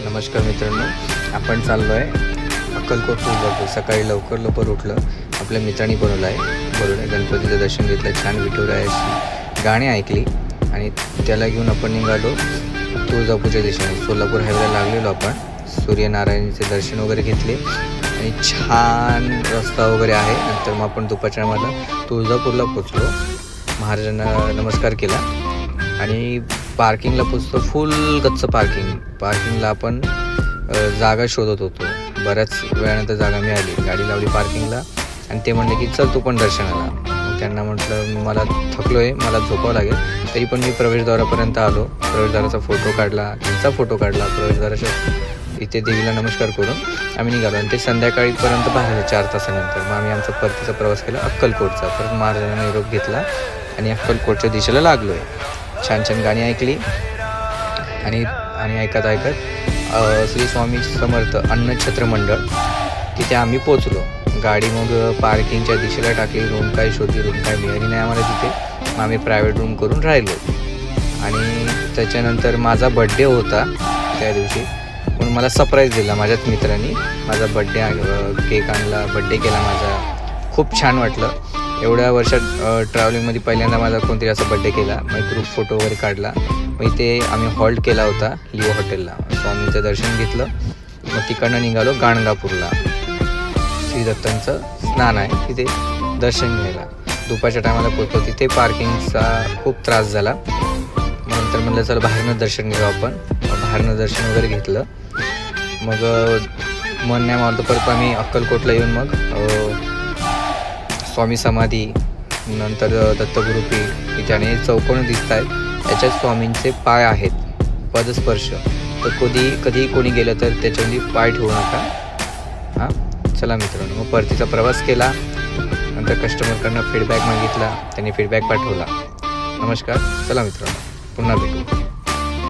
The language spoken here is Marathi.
नमस्कार मित्रांनो, आपण चाललो आहे अक्कलकोट तुळजापूर. सकाळी लवकर उठलं, आपल्या मित्रांनी बनवलं आहे. बरोबर गणपतीचं दर्शन घेतलं, छान विठुरायाची गाणी ऐकली आणि त्याला घेऊन आपण निघालो तुळजापूरच्या दिशेने. सोलापूर हायवेला लागलेलो आपण. सूर्यनारायणचे दर्शन वगैरे घेतले आणि छान रस्ता वगैरे आहे. नंतर मग आपण दुपारच्या मला तुळजापूरला पोचलो. महाराजांना नमस्कार केला आणि पार्किंगला पोचतो. फुल गच्च पार्किंगला आपण जागा शोधत होतो. बऱ्याच वेळानंतर जागा मिळाली, गाडी लावली पार्किंगला आणि ते म्हणले की चल तू पण दर्शनाला. मग त्यांना म्हटलं मला थकलो आहे, मला झोपावं लागेल. तरी पण मी प्रवेशद्वारापर्यंत आलो. प्रवेशद्वाराचा फोटो काढला, त्यांचा फोटो काढला. प्रवेशद्वाराच्या इथे देवीला नमस्कार करून आम्ही निघालो आणि ते संध्याकाळीपर्यंत बाहेर 4 तासानंतर मग आम्ही आमचा परतीचा प्रवास केला अक्कलकोटचा. परत महाराजांना निरोप घेतला आणि अक्कलकोटच्या दिशेला लागलो आहे. छान गाणी ऐकली आणि ऐकत श्री स्वामी समर्थ अन्नछत्र मंडळ तिथे आम्ही पोचलो. गाडी मग पार्किंगच्या दिशेला टाकली. रूम काय शोधली, रूम काय मिळाली नाही आम्हाला तिथे. मग आम्ही प्रायव्हेट रूम करून राहिलो. आणि त्याच्यानंतर माझा बड्डे होता त्या दिवशी, म्हणून मला सरप्राईज दिला माझ्याच मित्रांनी. माझा केक आणला, बड्डे केला माझा. खूप छान वाटलं. एवढ्या वर्षात ट्रॅव्हलिंगमध्ये पहिल्यांदा माझा कोणतरी असा बड्डे केला. मग ग्रुप फोटो वगैरे काढला. मग इथे आम्ही हॉल्ट केला होता लिओ हॉटेलला. स्वामींचं दर्शन घेतलं. मग तिकडनं निघालो गाणगापूरला. श्री दत्तांचं स्नान आहे, तिथे दर्शन घ्यायला. दुपारच्या टायमाला पोहोचलो. तिथे पार्किंगचा खूप त्रास झाला. नंतर म्हटलं चल बाहेरनं दर्शन घेऊ आपण. बाहेरनं दर्शन वगैरे घेतलं. मग मन नाही मावलं परत आम्ही अक्कलकोटला येऊन मग स्वामी समाधी, नंतर दत्तगुरुपीठ इथे आणि चौकोन दिसत आहेत. याच्यात स्वामींचे पाय आहेत, पदस्पर्श. तर कधी कोणी गेलं तर त्याच्यामध्ये पाय ठेवू नका. हां, चला मित्रांनो, मग परतीचा प्रवास केला. नंतर कस्टमरकडनं फीडबॅक मागितला, त्यांनी फीडबॅक पाठवला. नमस्कार, चला मित्रांनो, पुन्हा भेटू.